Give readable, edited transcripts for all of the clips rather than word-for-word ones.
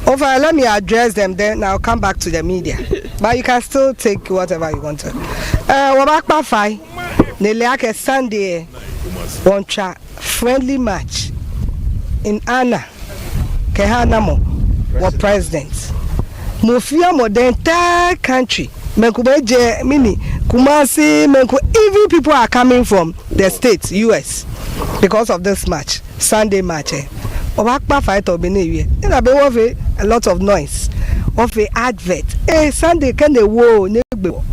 Over, let me address them, then I'll come back to the media. But you can still take whatever you want to. Wabakpa Fai, Neleake Sunday, one friendly match in Anna, Kehanamo, was president. Mufia more the entire country. Menkubeje, Mini, Kumasi, Menku, even people are coming from the states, US, because of this match, Sunday match. Wabakpa fight or Benewe. And I be a lot of noise of the advert. Hey, Sunday can they wo nebo.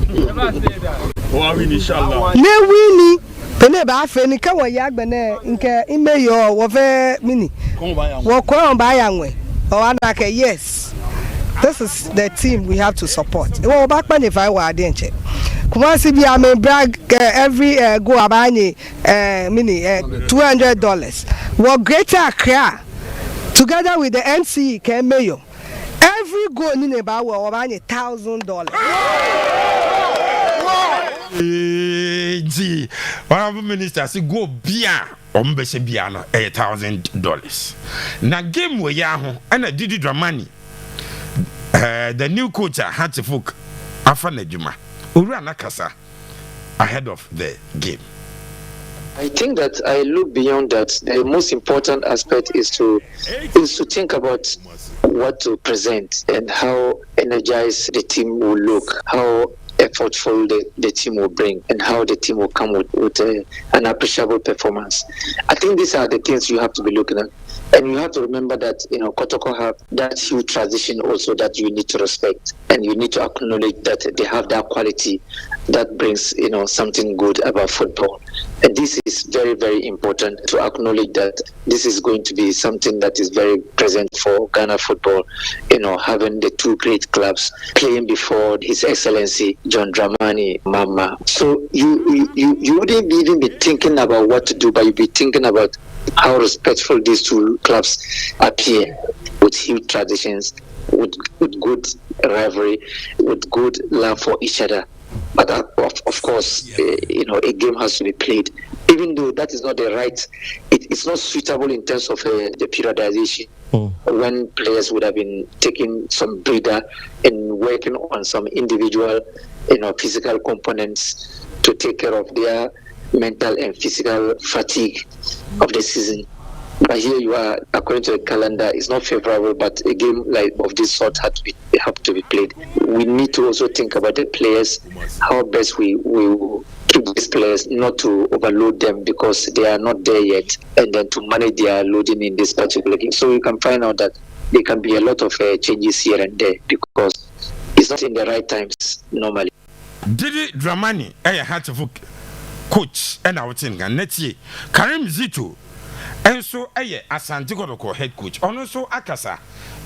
Never say that. Inshallah. Ne wini. Pene ba feni ka wo yag bene nke imeyo wo fe mini. Wo ko on ba yanwe. O anake yes. This is the team we have to support. Wo back when if I were adenche. Kumasi bi am brag every go abani mini $200. Wo Greater Accra together with the NCE Mayo, every goal in about $1,000. Gee, honorable minister, say go bia ombese bia no $1,000. Na game we ya ho na Didi Dramani, the new coach had to folk afa na djuma. Owura nakasa ahead of the game. I think that I look beyond that. The most important aspect is to think about what to present and how energized the team will look, how effortful the team will bring, and how the team will come with an appreciable performance. I think these are the things you have to be looking at. And you have to remember that, Kotoko have that huge tradition also that you need to respect. And you need to acknowledge that they have that quality that brings, something good about football. And this is very, very important to acknowledge that this is going to be something that is very present for Ghana football, having the two great clubs playing before His Excellency John Dramani Mama. So you wouldn't even be thinking about what to do, but you'd be thinking about how respectful these two clubs appear, with huge traditions, with good rivalry, with good love for each other. But of course, a game has to be played. Even though that is not the right, it's not suitable in terms of the periodization. When players would have been taking some breather and working on some individual, physical components to take care of their mental and physical fatigue of the season. But here you are, according to the calendar, it's not favorable, but a game like of this sort have to be played. We need to also think about the players, how best we will keep these players, not to overload them because they are not there yet, and then to manage their loading in this particular game. So you can find out that there can be a lot of changes here and there because it's not in the right times normally. Didi Dramani, had to coach and out in Ganeti, Karim Zito. And so, Asante Kotoko head coach, and also Akasa,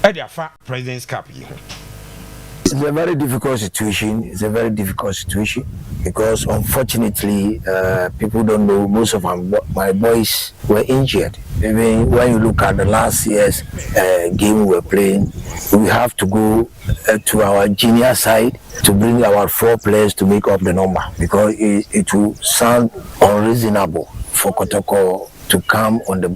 Ediafa President's Cup. It's a very difficult situation. It's a very difficult situation because, unfortunately, people don't know most of my boys were injured. Even when you look at the last year's game we were playing, we have to go to our junior side to bring our 4 players to make up the number because it will sound unreasonable for Kotoko to come on the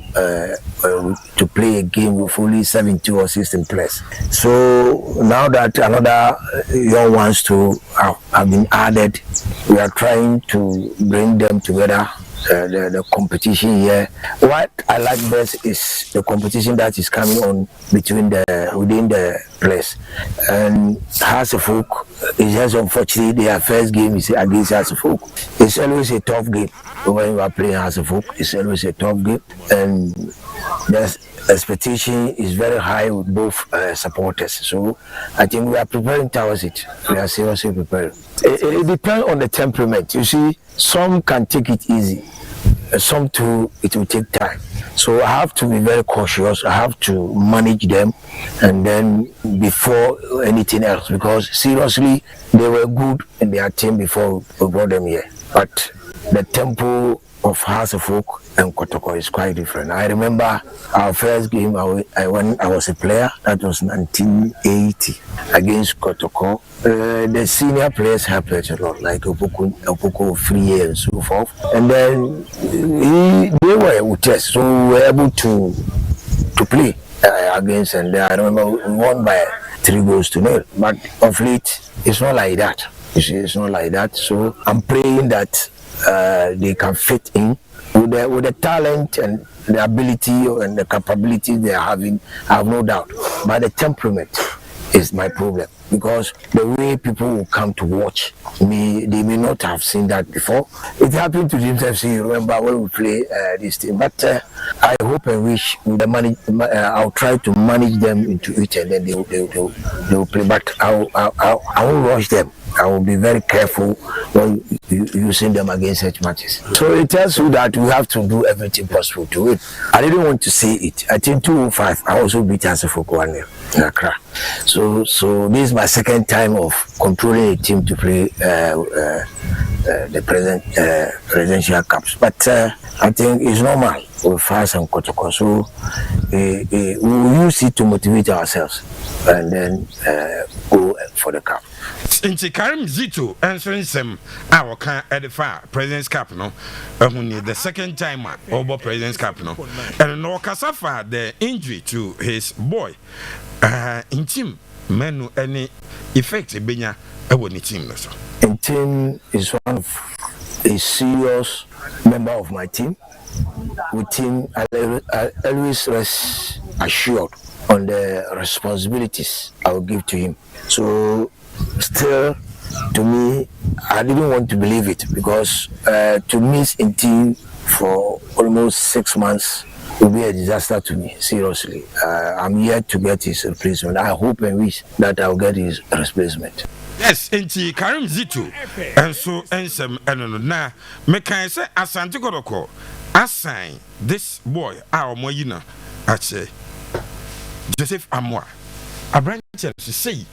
to play a game with only 17 or 16 players. So now that another young ones to have been added, we are trying to bring them together. The competition here. What I like best is the competition that is coming on within the place. And Hasselhoek is just unfortunately their first game is against Hasselhoek. It's always a tough game when you are playing Hasselhoek. It's always a tough game, and the expectation is very high with both supporters. So I think we are preparing towards it. We are seriously preparing. It depends on the temperament. You see, some can take it easy, some too it will take time. So I have to be very cautious. I have to manage them, and then before anything else, because seriously they were good in their team before we brought them here. But the tempo of Hasselhoek and Kotoko is quite different. I remember our first game I was a player, that was 1980 against Kotoko. The senior players helped us a lot, like Opoku Free and so forth. And then they were with us, so we were able to play. against, and I remember we won by 3-0. But of late, it's not like that. You see, it's not like that. So I'm praying that they can fit in with the talent and the ability and the capability they are having. I have no doubt. But the temperament is my problem, because the way people will come to watch me, they may not have seen that before. It happened to Dreams FC, remember, when we play this team. But I hope and wish I'll try to manage them into it, and then they will play. But I won't rush them. I will be very careful when using them against such matches. So it tells you that we have to do everything possible to win. I didn't want to say it. I think 2-5, I also beat Asante 1-0 in Accra. So this is my second time of controlling a team to play the presidential cups. But I think it's normal with us and Kotoko. So we will use it to motivate ourselves and then go for the cup. Inti Karim Zito answering some our can edify President's Cup no the second time over President's Cup no and no Kasafa the injury to his boy in team menu any effect benya ewo ni team no so. In team is one of a serious member of my team. With him I always rest assured on the responsibilities I will give to him. So still, to me, I didn't want to believe it, because to miss in team for almost 6 months will be a disaster to me, seriously. I'm yet to get his replacement. I hope and wish that I'll get his replacement. Yes, inti Karim Zito and so ensem enono na me kan say Asante Kotoko assign this boy our moyina ache Joseph Amwa abranche say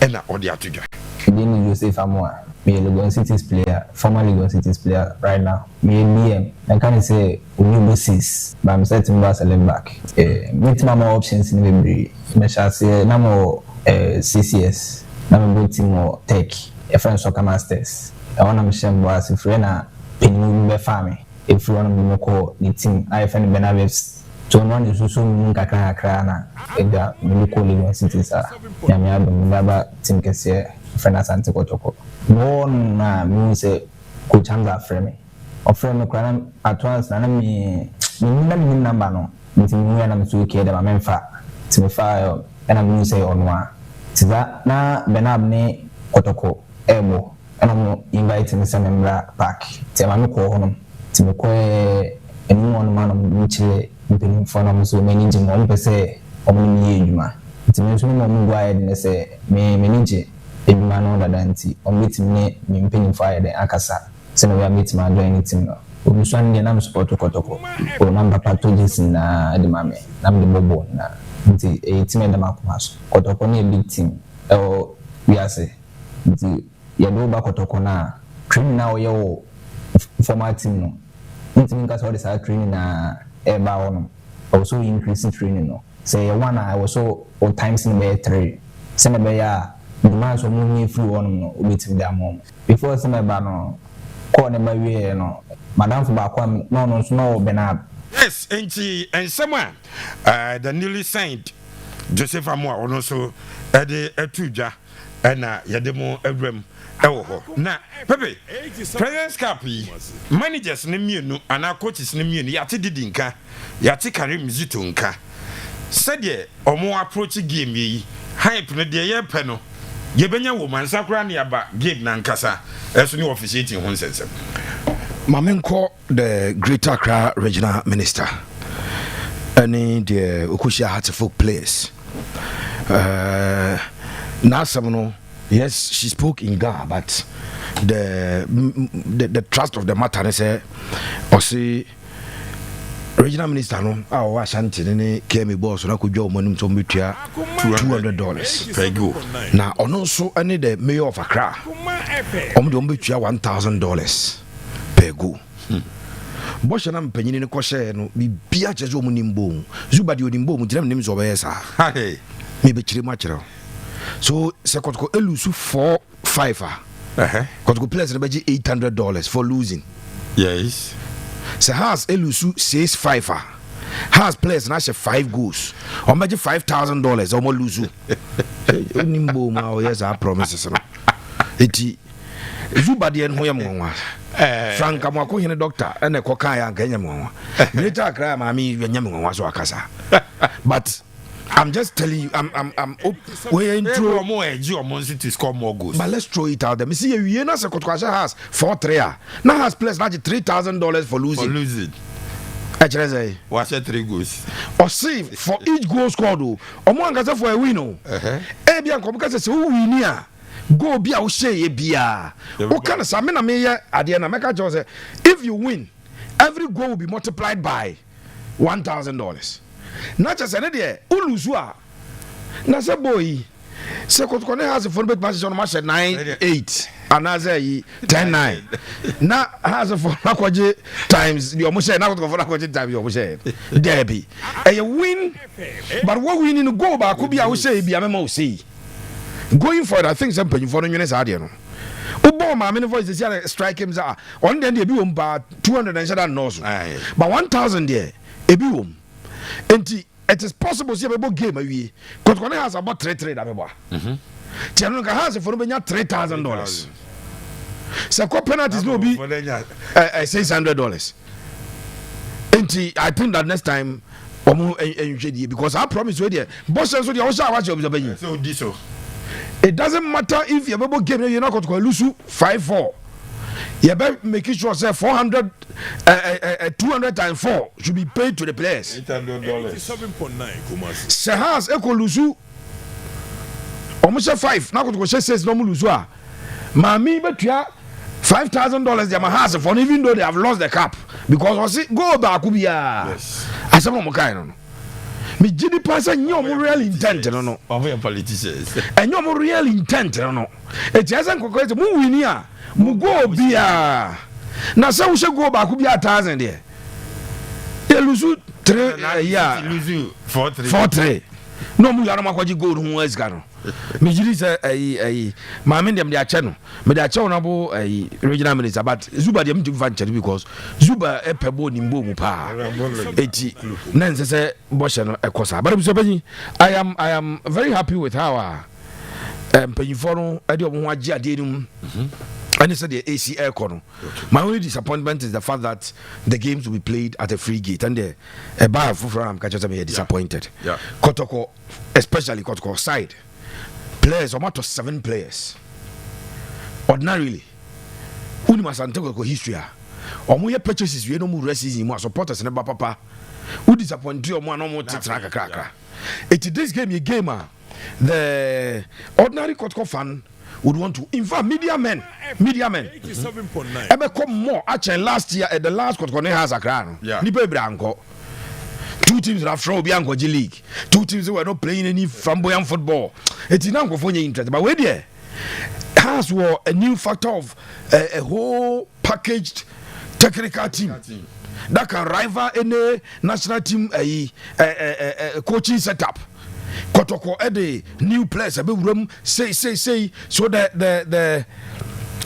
and odi atudwa. Didi Joseph Amwa, me a Legon City's player, former Legon City's player right now. Me a DM, I can't say Unibusis, but I'm setting back a left back. Meet more options in the library. Me shall say no more CCS, no more team more tech, a friend soccer masters. I want to share was if you're not paying me family. If you want to call the team, I find Benavis. So no is also kakra na ega medical Legon City sa ya me abamba team kese friend Asante Kotoko no na me say coach anga frame o frame kwana at once na me number no nti me na me so ke da me mfa ti me fa na me say onwa ti da na Benab ne Kotoko ebo na mo invite me some member park ti ma me ko hono ti me ko anyone man mo chile been for them so many jim one per se omni ejuma it means no mo go ahead and say me manage ejuma no da danti o meet me mpeni fire the akasa say no we meet ma join team no o so an na support Kotoko o number packages na de mame na me bobo na nti e team da makomaso Kotoko na big team o we say nti ya do ba Kotoko na criminal yo former team no nti nka so the training na also increasing training no say one I was so on times in the 3 send be ya the man so money free one no with them before send be no call them by we no madam for back no Benab. Yes, and someone the newly signed Joseph Amwa also the etuja and yademo ebrem na Pepe President's Cup managers ne mienu ana coaches ne mienu yate Didi nka yate Karim Zito nka said omo approach game yi hype ne de ye pe no ye benya wo mansakura ne aba game na nkasa eso ne officiating ho nsensem Mamenko the Greater Accra Regional Minister any the Okushia Hartford players na no. Yes, she spoke in Ga, but the trust of the matter is or say regional minister no our Asante ne came boss na kudwa monum to metua $200 very good na ono so any the mayor of Accra do metua $1,000 per go Bosh na mpanyini ne kɔhye no bibia kyeze omunimbo zuba de onimbo mu tiram nim zo be sa hey me be kire ma kire so se Kotoko elusu 4-5 Kotoko players na beji $800 for losing yes se has elusu 6-5 has players na she 5 goals o make $5,000 o mo lose onimbo ma o yes I promises no eti Zuba de en ho yam nwa Frank amako hene doctor ene ko kan ya nka nyam nwa military cry ma mi nyam nwa so akasa but I'm just telling you, I'm we're into more to score more goals. But let's throw it out there. Me see you na se Kotoko has 4-3. Now has players na $3,000 for losing. For losing. Actually say was 3 goals. Or see for each goal scored o mo angasa for a win o. Eh bia nko because say who win here. Go bia o share bia. O kan say me na me ye ade na make just say if you win every goal will be multiplied by $1,000. Not just any day, Ulusua. Nasa boy, se Kotoko has a phone bet match on match 9-8, another 10-9. Now has a phone times the almost now for times you almost Debbie. A win, but what we need to go back could be I would say be a memo see. Going forward, I think something for the units adiano. Ubo my many voices strike him on then they be 200 and said no, but 1,000 there, a be Enti it is possible see about game awie Kotoko has about 3 da beba Tiano ka has for benya $3,000 so co penalties no be $600 enti I think that next time omo enhwedie because I promise we there boss so there o sha watch observe so this so it doesn't matter if you about game you not Kotoko lose 5-4 you better make sure say 200 times 4 should be paid to the players. $800. 7.9 Sehas ekolusu almost 5 now go say 6 no lose a mami betua $5,000 their house for even though they have lost the cup because I see go back bia Yes. asem mo kai no me gidi pasa nyom real intent no Of your politicians. nyom real intent no e ti asan kokko e mu wini a mu go bia na se wo she go back bia 1,000 there e lose 3 yeah Lose 4-3 no mu ya no makwaji goal hu asika no me jiri say ma me dem de ache no me de ache no bo regional minister but Zuba dem tim fan because Zuba e pebo ni mbo mu pa eti na nse say boshe no ekosa but so bani I am very happy with how panyifo no e de omo ho agi ade num and he said the ACL corner. My only disappointment is the fact that the games will be played at a free gate and a bar for I'm disappointed. Yeah. Kotoko, especially Kotoko side, players or 7 players. Ordinarily, Asante go history. Or more purchases we no more races more supporters and papa. Who disappoint you more no more cracker. It this game a gamer. The ordinary Kotoko fan would want to in fact media men 87.9 ebe come more actually last year at the last Kotoko has a crown nipa branko 2 teams have thrown Bianco G League 2 teams were not playing any flamboyant football it's not go for any interest but where there has a new factor of a whole packaged technical team that can rival any national team coaching setup. Kotoko the new players a bit room say so the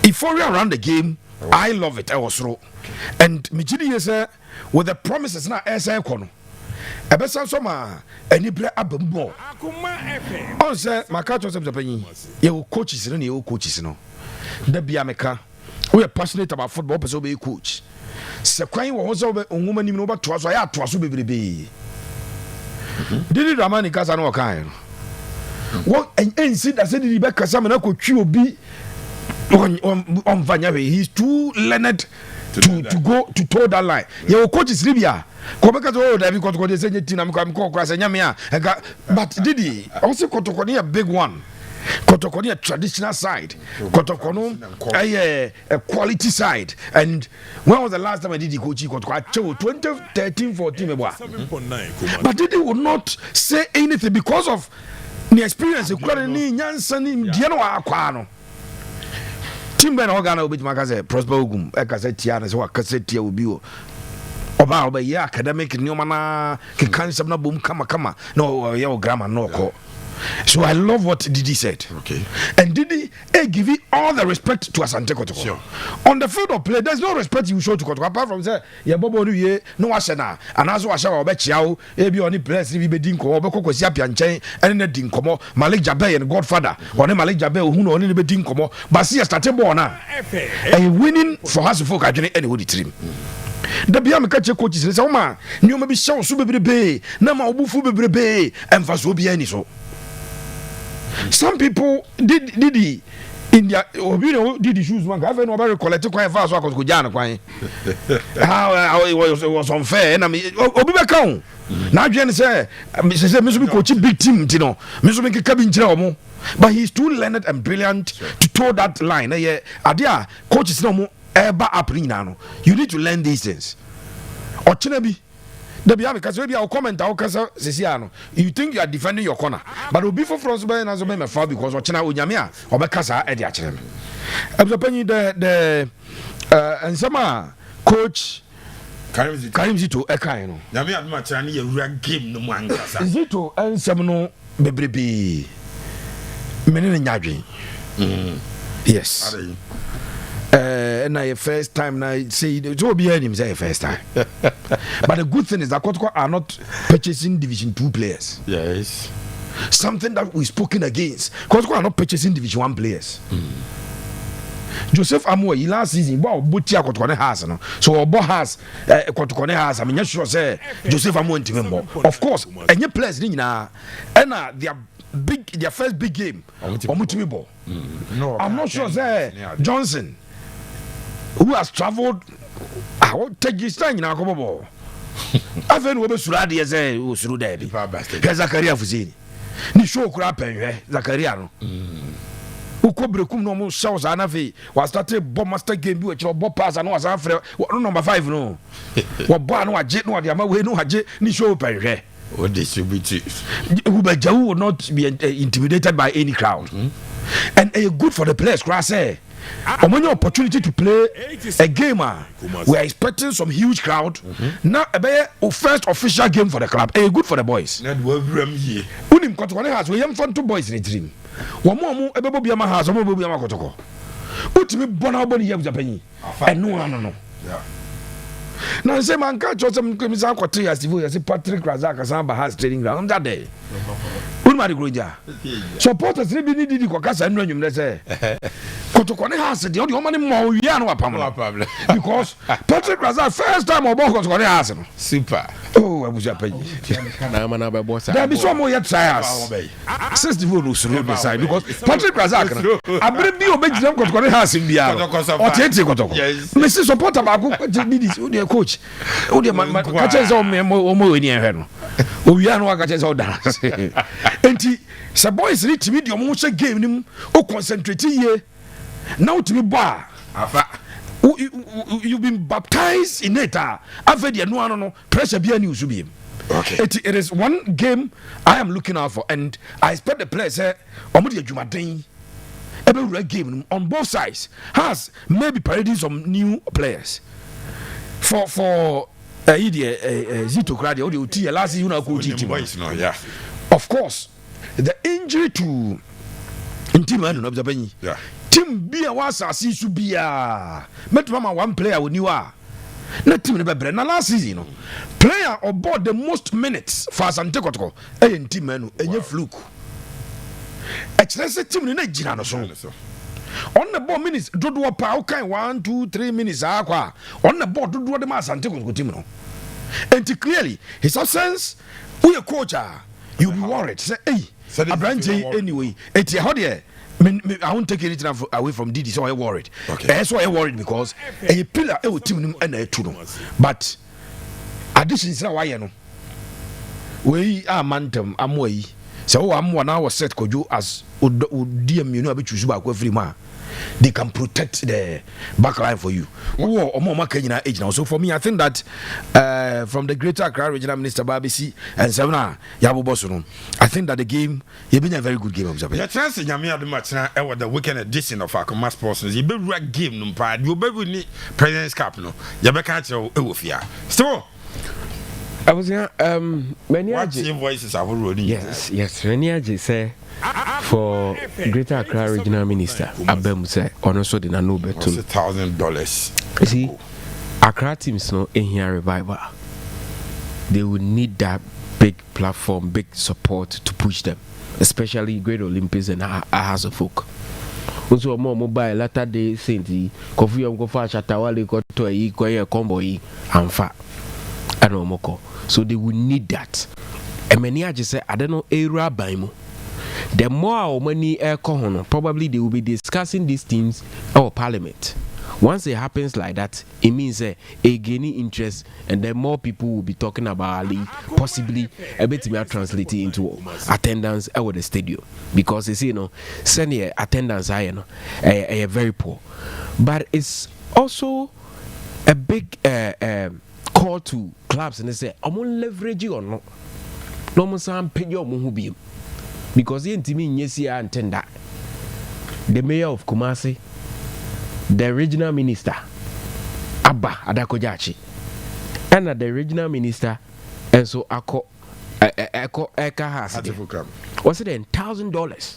euphoria around the game I love it I was raw and Mijini is with the promises now SA kono ebesa so ma any play abembo on say makacho say penyi you coaches no you coaches no da bia meka we are passionate about football person be coach se kwan wo so be onwuma nim no ba to so ya to so bebrebe Didi Dramani kasa no kan no what and see that Didi be kasa me na ko twi obi on vanya he's too learned to go to toe that line your coach is Libya ko be kasa oh David Kotoko dey say team na me ko kwasa nyame a but Didi also Kotoko dey a big one Kotoko dey a traditional side Kotoko no a quality side and when was the last time I did the coaching Kotoko 2013-14 7.9 but Didi would not say anything because of the experience ni nyansa ni die no akwa no Timber Ogana obit makaze Prosper Ogum ekase tia na se wakase tia obi o oba oba ye academic nyoma na ke kan sam na bom kama no ye o grammar no ko So I love what Didi said. Okay. And Didi give it all the respect to Asante Kotoko. Sure. On the field of play, there's no respect you show to Kotoko apart from say yeah bobo no ye no ashena and as washa obechiao e bi oni place bi be din ko obekoko si apia nchen ene na din komo Malik Jabe and Godfather or Malik Jabe hu no oni be din komo but see start ball na and winning for us folk adwene any wo di trim. Da bia me ka che coaches say o ma nyoma bi hye so bebrebe na ma obufu bebrebe emfa so bia ni so. Some people did in their opinion did the shoes man have no about collect quite fast so go jana kwan how it was unfair na me obi be kan na adwen say me so be coach big team ti no me so be keka bi nkyere omo but he's too learned and brilliant to toe that line eh ade coaches no mo eba up ni na no you need to learn these things o chena bi the be because maybe I'll comment I'll kasa sesiano you think you are defending your corner but will be for France by na so be me fa because ochina onyame a obekasa e de a kire me absopenyi the and some coach Karim Zito e kan no nyame aduma kira ne yewura game no mu ankasa Zito ensem no bebrebe menene nyadwen yes and na first time na say it will be him say first time but the good thing is that Kotoko are not purchasing Division 2 players. Yes, something that we spoken against. Kotoko are not purchasing Division 1 players. Joseph Amoy last season wow butia Kotoko ne has no so obo has Kotoko ne has I mean sure say Joseph Amoy ntimembo of course any players ni nyina and their first big game omutimibo. No, I'm not sure say Johnson who has traveled I won't take his time na kobobo afen wo be sura de say o suru da bi ke Zakaria Fuzini ni show kura penhwe Zakaria no uko brekum no mo show za na fe was started bomb master game bi o kiro bomb pass na was afre no number 5 no wo bo na waje no de ama we no waje ni show penhwe what distribute who will not be intimidated by any crowd. And good for the players say Omonyo opportunity to play a game. We are expecting some huge crowd. Now a first official game for the club. Good for the boys. Unim Kotoko has we fun two boys in the dream. One more ebebo bi ama has omo bi ama Kotoko. Utimi bona oboni ye Japan. And no. Yeah. Now say man catch us some commission for 3 years you say Patrick Razak Samba has training ground that day. Unmari groja. Supporters ni bi ni Didi ko kasa anu anyum say. Kotoko ne has the only money mo wi anu apam. Because Patrick Razak first time obo Kotoko ne has no. Super. Oh, abuja payi. Na mana be boss. There be some more yet trials. Since the vote so the side because Patrick Razak abre bi obejina Kotoko ne has bia. O tete Kotoko. Me see supporter ba ko Didi coach o de man ka che so me o mo eni ehwe no o wi anu ka che so da enti se boys ni timi de o mo che game nim o concentrate ye na o timi ba afa you've been baptized in it after the no pressure be any usubi. Okay, it is one game I am looking out for and I expect the players say omo de adwumaden every game on both sides has maybe parading some new players for Zito Kradi or the T last year team. Yeah. Of course, the injury to Intimano of the Benny. Yeah. Tim Bia was a Sisu Bia. Met mama one player with you are. Not team never na last season. Player aboard the most minutes for Asante Kotoko. Intimano and your fluke. Excellent team in Nigeria. On the ball minutes, do a power kind 1, 2, 3 minutes. On the board, do the mass and take on Timino. And clearly, his absence, we a coach, you'll be worried. Say, hey, a branch anyway. It's a hot year. I won't take anything away from Didi, so I worried. Okay. That's why I worried because a pillar, a team and a two. But addition is why you know. We are mantum, I'm way. So I'm 1 hour set kojo as DM you know be choose back every man. They can protect the back line for you. So for me, I think that from the Greater Accra Regional Minister Babisi and Savana Yabo Bosono, I think that the game has been a very good game of Japan. The chance in Yamia the match now the weekend edition of our mass persons. You be right game no part. You be with President's Cup no. You be catch your Ewofia. Still. I was many What's your voices are already? yes many aje say for Greater Accra Regional Minister Abem say on also the no better $1,000. you see Accra teams no in here revival they would need that big platform big support to push them especially Great Olympics and House of Folk. Also more mobile latter day sainty coffee on go for Chatawale got to a combo and moko. So they will need that. And many I just say I don't know era by mo. The more money air probably they will be discussing these things or parliament. Once it happens like that, it means a gaining interest, and then more people will be talking about Ali, possibly a bit more translated into attendance at the stadium. Because you know, senior attendance are very poor. But it's also a big call to clubs, and they say, I'm on leverage or not. No more some pay your muhubi. Because the intimate yes, I intend that. The mayor of Kumasi, the regional minister Abba Adakojachi, and the regional minister, and so Eko Eka has was it $1,000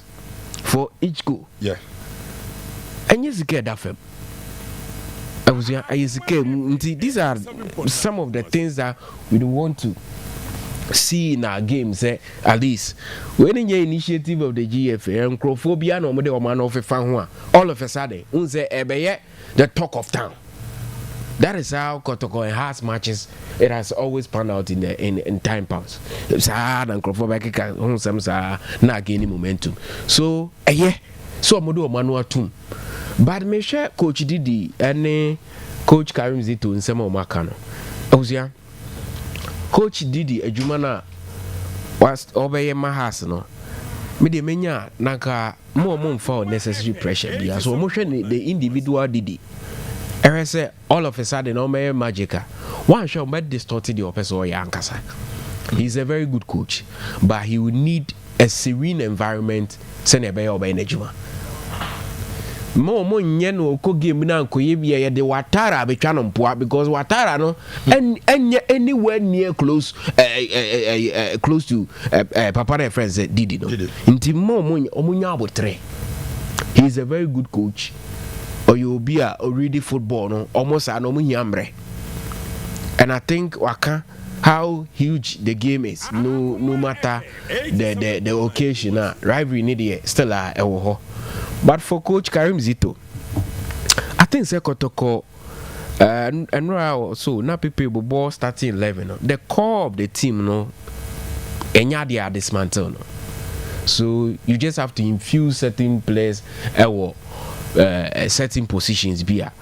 for each goal? Yeah. And yes, get that film. I was these are some of the things that we don't want to see in our games, at least when in your initiative of the GFA and Crophobia no more man of a fan all of a sudden the talk of town. That is how Kotoko and Hearts matches it has always panned out in time pounds. It's hard and Crophobia some not gaining momentum. So so Modu Manua Tum. But me share Coach Didi and Coach Karim Zito in some of Makano. Ozia Coach Didi ejumana was obey my house no me de menya naka more for necessary pressure bia so mo hwe the individual Didi I say all of a sudden no me magica one show me distorted the person or yankasa. He's a very good coach but he will need a serene environment send e be obey ejuma mo nye no ko game na nkoye bia de Watara betwa no mpoa because Watara no anywhere near close close to papa and friends Didi no nti mo omunya abotre. He is a very good coach or you be already football no almost an omunyamre. And I think waka how huge the game is no matter the occasion rivalry need still ewo. But for Coach Karim Zito, I think Kotoko and so now people ball starting 11. The core of the team, they are dismantled. So you just have to infuse certain players or certain positions. Bia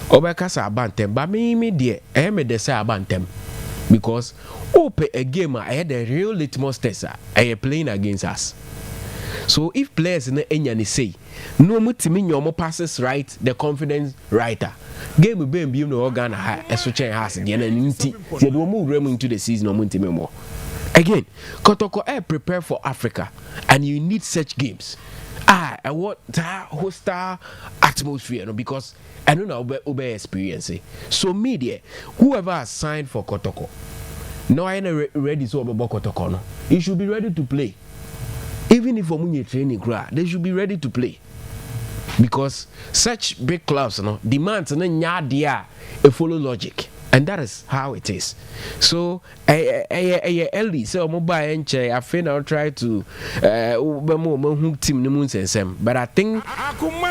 Obekasa abantem, but me dear, I am the say abantem because open a game. I had a real litmus test. I am playing against us. So if players in the Enyani say no mutimi nyomo passes right, the confidence writer. Game will be no organ a switch has again and they will move into the season or muntimi more. Again, Kotoko prepare for Africa and you need such games. I want that hostile atmosphere because I don't know obey experience. So media, whoever has signed for Kotoko, no I ain't ready so about Kotoko no. You should be ready to play. Even if Omunye training they should be ready to play. Because such big clubs demands follow logic. And that is how it is. So early so mobile I feel I'll try to team but I think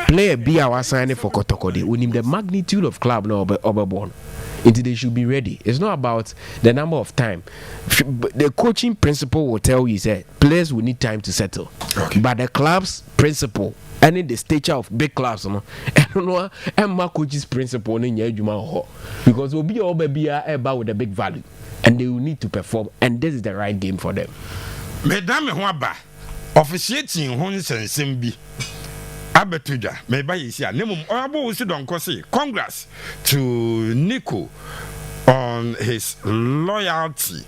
player be our signing for Kotoko. We need the magnitude of club now overborn. They should be ready. It's not about the number of time. The coaching principle will tell you that players will need time to settle. Okay. But the club's principle, and in the stature of big clubs, I don't know, and my coach's principle because we'll be all baby about with a big value, and they will need to perform, and this is the right game for them. Madame Waba, officiating Hons and Simbi. Abetuja, maybe you see a name of congrats to Nico on his loyalty